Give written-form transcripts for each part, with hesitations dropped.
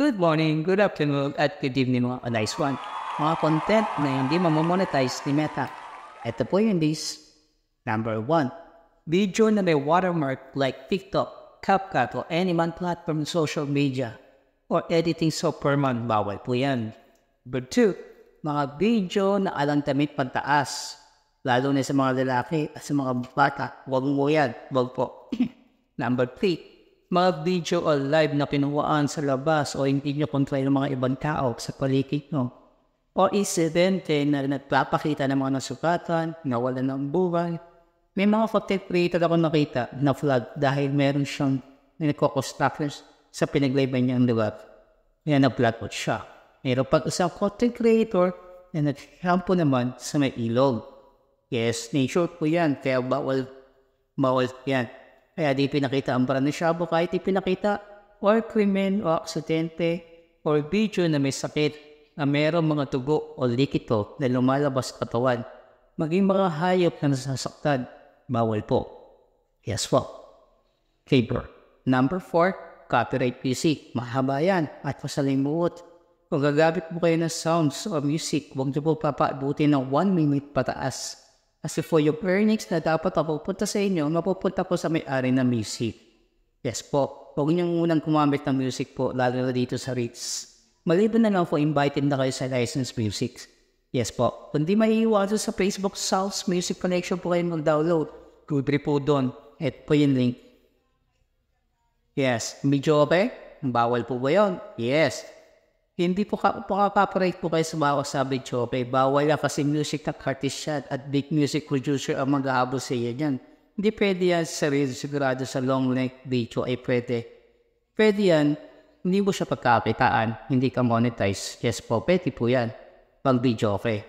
Good morning, good afternoon, at good evening mga nice one. Mga content na hindi mamomonetize ni Meta. Ito po yung list. Number 1. Video na may watermark like TikTok, CapCut, o any man platform social media or editing software man, bawal po yan. Number 2. Mga video na alang damit pantaas, lalo na sa mga lalaki at sa mga bata, wag mo yan, wag po. Number 3. Mga video o live na pinuwaan sa labas o hindi nyo kontrol ng mga ibang tao sa paligid nyo. O insidente na nagpapakita ng mga nasukatan, nawalan ng buhay. May mga content creator ako nakita na flag dahil meron siyang nagkoko-stalkers sa pinaglayban niyang lugar. Kaya na-flag out siya. Meron pag isang content creator na nag-shampoo naman sa may ilog. Yes, nature po yan, kaya bawal yan. Kaya di pinakita ang brand ng shampoo kahit di pinakita or krimen o aksidente or video na may sakit na mayroong mga tugo o likito na lumalabas katawan. Maging mga hayop na nasasaktan, bawal po. Yes po. Favor. Number 4, copyright music. Mahaba yan at masalimuot. Kung gagamit mo kayo ng sounds o music, huwag niyo po papaabutin ng 1 minute pataas. Kasi for your earnings na dapat mapupunta sa inyo, mapupunta po sa may-ari ng music. Yes po, huwag niyong unang kumamit ng music po, lalo na dito sa REITs. Maliban na lang po, invited na kayo sa licensed music. Yes po, kung di maiiwasan sa Facebook Sounds Music Connection po kayo mag-download. Libre po doon. Ito po yung link. Yes, medyo okay? Bawal po ba yun? Yes. Hindi po copyright po kayo sa mga kasabi chope. Bawal lang kasi music na artist yan at big music producer ang mag-ahabol sa iyo yan. Hindi pwede yan sa real sigurado sa long length video ay pwede. Pwede yan, hindi mo siya pagkakitaan, hindi ka monetize. Yes po, pwede po yan. Pag video okay.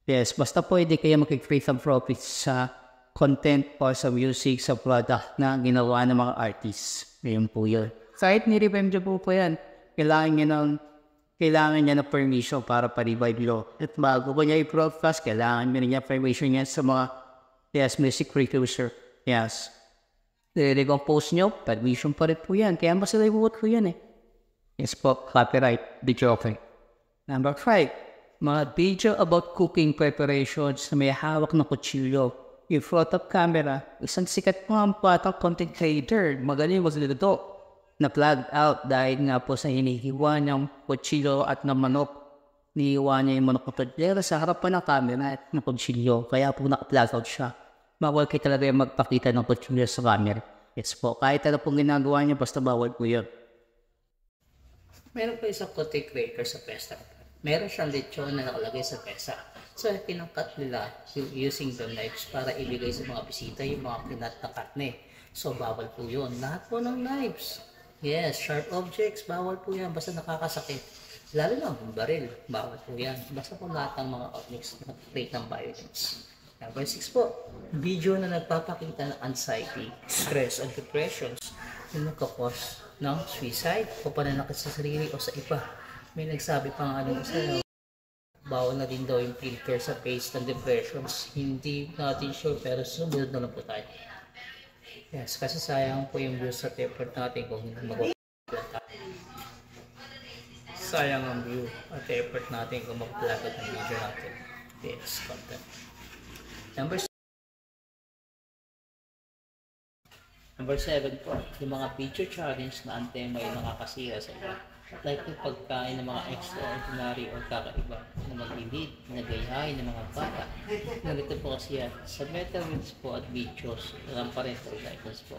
Yes, basta pwede kayo mag-create ng profits sa content o sa music, sa product na ginawa ng mga artists. Ngayon po yun. Kahit ni-revenge po yan, kailangan niya ng permission para pa-revive nyo. At bago ko niya i-broadcast, kailangan niya permission niya sa mga music producer. Yes. Kung post nyo, permission pa rin po yan. Kaya masalimuot po yan eh. Yes po, copyright, video okay. Number 5, mga video about cooking preparations na may hawak na kutsilyo. In front of camera, isang sikat po ang patang content creator. Magaling mo sila ito. Na-flag out dahil nga po sa hinihiwa niyang kutsilyo at ng manok. Nihiwa niya yung manok na kutsilyo sa harapan ng camera at ng kutsilyo. Kaya po naka-flag out siya. Bawal kayo talaga yung magpakita ng kutsilyo sa camera. Yes po, kahit ano pong ginagawa niya, basta bawal po yun. Meron po isang content creator sa pesta. Meron siyang lechon na nakalagay sa pesta. So, kinangkat nila using the knives para ibigay sa mga bisita yung mga kinat na karne. So, bawal po yun. Lahat po ng knives. Yes, sharp objects, bawal po yan, basta nakakasakit. Lalo na ang baril, bawal po yan. Basta po lahat ng mga objects na create ng violence. Number 6 po, video na nagpapakita ng anxiety, stress, and depressions na nagkakos ng suicide o pananakit sa sarili o sa iba. May nagsabi pa nga ano isa, bawal na din daw yung filter sa face ng depressions. Hindi natin sure pero sumunod na lang po tayo. Yes, kasi sayang po yung views at effort natin kung hindi mag-vlog. Sayang ang view at effort natin kung mag-vlog at ang video natin. Yes, content. Number 7 po, yung mga video challenge na antema yung nakakasira sa iba. Like yung pagkain ng mga extraordinary o kakaiba na maglilid, nagayahay ng mga bata. Narito po kasi yan. Sa metal reels po at videos, walang parental guidance po.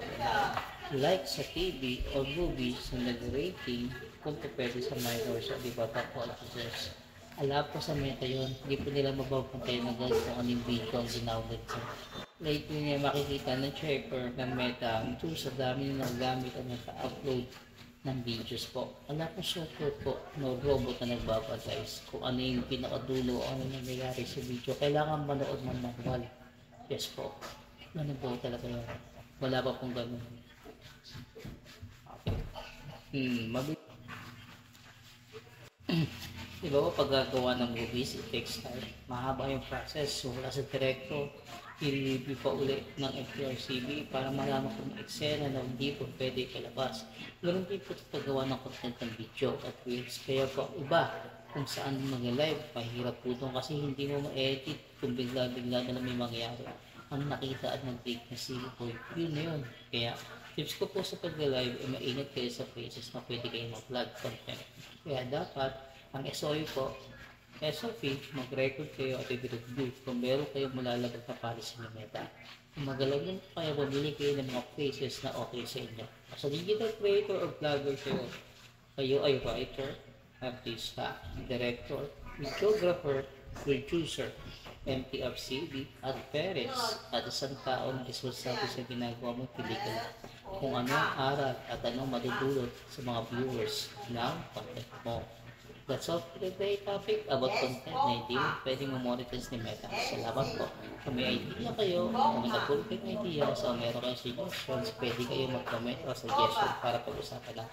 Like sa TV o movies na nag-rating kung pwede sa minors o di ba tapos officers. Alam po sa meta yun, hindi po nila mababantay na guys kung anong video ang ginawag sa. Lately nga makikita ng checker ng meta ito sa dami ng gamit at naka-upload ng videos po. Wala po support po no robot na nagbabatay kung ano yung pinakadulo o ano nangyayari sa video. Kailangan manood ng manual. Yes po. Ano po talaga yun? Wala pa pong ganun. Okay. Diba po pag gagawa ng movies, it takes time. Mahaba yung process. So wala sa director, i-review pa uli ng FTRCB para malaman kung may eksena na hindi po pwede kalabas. Ganun din po paggawa ng content ng video at reels. Kaya po iba kung saan mag-live, mahirap po doon kasi hindi mo ma-edit kung bigla-bigla na lang may mangyari. Ang nakita at nag-take na si Boy, yun na yun. Kaya tips ko po sa pag-live ay maingat kayo sa places na pwede kayong mag-vlog content. Kaya dapat ang SOP po, SOP, mag-record kayo at i-review kung meron kayong malalabag na policy ng Meta. Kung magalaw din kayo, bumili kayo ng mga places na okay sa inyo. As a digital creator or vlogger kayo ay writer, artista, director, videographer, producer, MTRCB, at parents at isang tao na responsable sa ginagawa mong pelikula kung ano ang aral at anong madudulot sa mga viewers ng content mo. That's all for today's topic about content na hindi pwedeng ma-monetize ni Meta. Salamat po. Kung may idea kayo, kung may napulot kayong idea, so meron kayong suggestions, pwede kayo mag-comment o suggestion para pag-usapan lang.